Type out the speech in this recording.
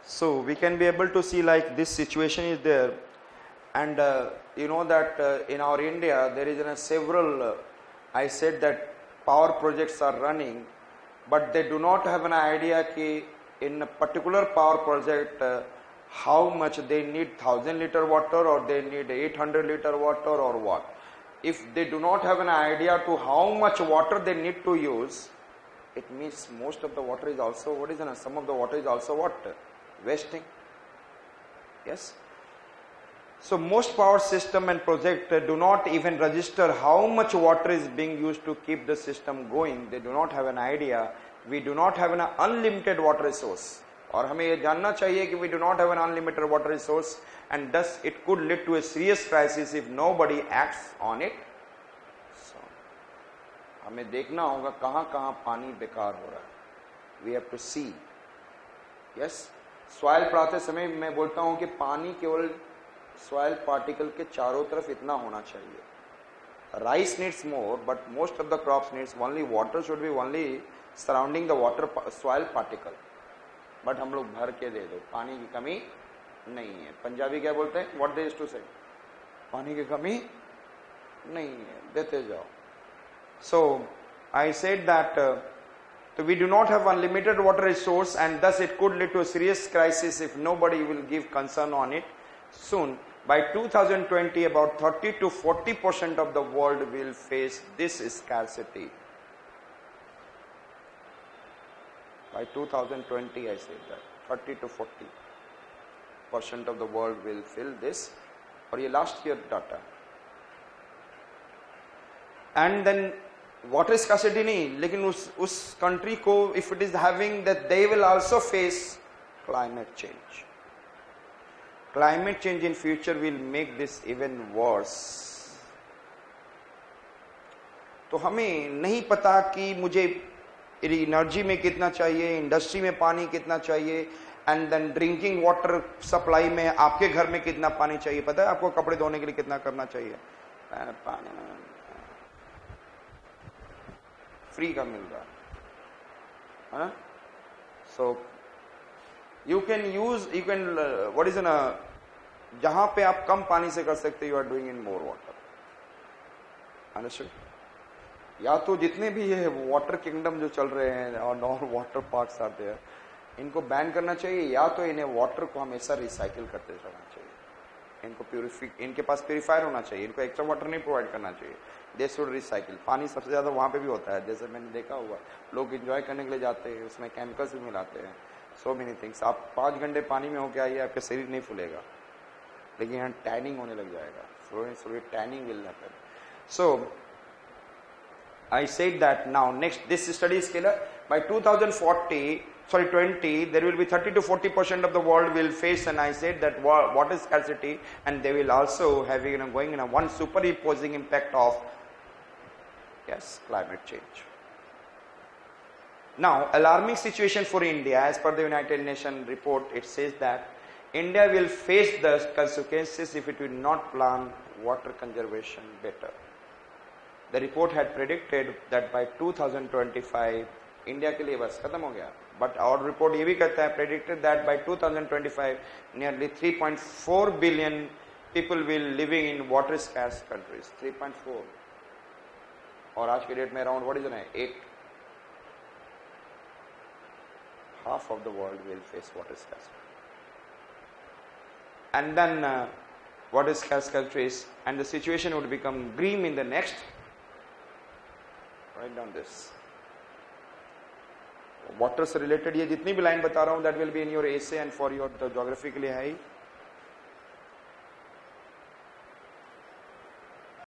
So we can be able to see like this situation is there, and you know that in our India there is several I said that power projects are running, but they do not have an idea ki in a particular power project how much they need 1000 liter water or they need 800 liter water or what. If they do not have an idea to how much water they need to use, it means most of the water is also what is some of the water is also what wasting. Yes. So most power system and project do not even register how much water is being used to keep the system going. They do not have an idea. We do not have an unlimited water resource. और हमें ये जानना चाहिए कि we do not have an unlimited water resource, and thus it could lead to a serious crisis if nobody acts on it. So हमें देखना होगा कहाँ कहाँ पानी बेकार हो रहा है. We have to see. Yes. Soil पढ़ाते समय मैं बोलता हूं कि पानी केवल सॉइल पार्टिकल के चारों तरफ इतना होना चाहिए. Rice needs more, but most of the crops needs only water should be only surrounding the water soil particle. But हम लोग भर के दे दो, पानी की कमी नहीं है. पंजाबी क्या बोलते हैं, व्हाट दे यूज्ड टू से, पानी की कमी नहीं है, देते जाओ. So I said that so we do not have unlimited water resource, and thus it could lead to a serious crisis if nobody will give concern on it soon. By 2020, about 30 to 40% of the world will face this scarcity. By 2020, I said that 30 to 40% of the world will feel this. और ये last year data. And then water scarcity नहीं, लेकिन उस country को if it is having that they will also face climate change. Climate change in future will make this even worse. तो हमें नहीं पता कि मुझे एनर्जी में कितना चाहिए, इंडस्ट्री में पानी कितना चाहिए, and then drinking water supply में आपके घर में कितना पानी चाहिए. पता है आपको कपड़े धोने के लिए कितना करना चाहिए? पानी फ्री का मिल रहा है. So you can use, you can what is ना, जहां पे आप कम पानी से कर सकते, you are doing in more water. Understood? या तो जितने भी ये वाटर किंगडम जो चल रहे हैं और वाटर पार्क्स आते हैं, इनको बैन करना चाहिए, या तो इन्हें वाटर को हमेशा रिसाइकिल करते रहना चाहिए. इनको इनके पास प्यूरिफायर होना चाहिए. इनको एक्स्ट्रा वाटर नहीं प्रोवाइड करना चाहिए. They should recycle. पानी सबसे ज्यादा वहां पे भी होता है, जैसे मैंने देखा हुआ, लोग एंजॉय करने के लिए जाते हैं, उसमें केमिकल्स भी मिलाते हैं, सो मेनी थिंग्स. आप 5 घंटे पानी में होके आइए, आपका शरीर नहीं फूलेगा, लेकिन यहाँ टैनिंग होने लग जाएगा. So tanning will happen. So I said that now next this study is killer. By 2020 there will be 30 to 40% of the world will face, and I said that water scarcity, and they will also having going in a one superimposing impact of climate change. Now alarming situation for India. As per the United Nations report, it says that India will face the consequences if it will not plan water conservation better. The report had predicted that by 2025 India के लिए बस खत्म हो गया. But और report ये भी कहता है, predicted that by 2025 nearly 3.4 billion people will living in water scarce countries. 3.4, और आज के डेट में around what is it 8. half of the world will face water scarcity. And then water scarce countries, and the situation would become grim in the next. Write down this. Water से related ये जितनी भी line बता रहा हूं, that will be in your essay and for your geography के लिए है ही.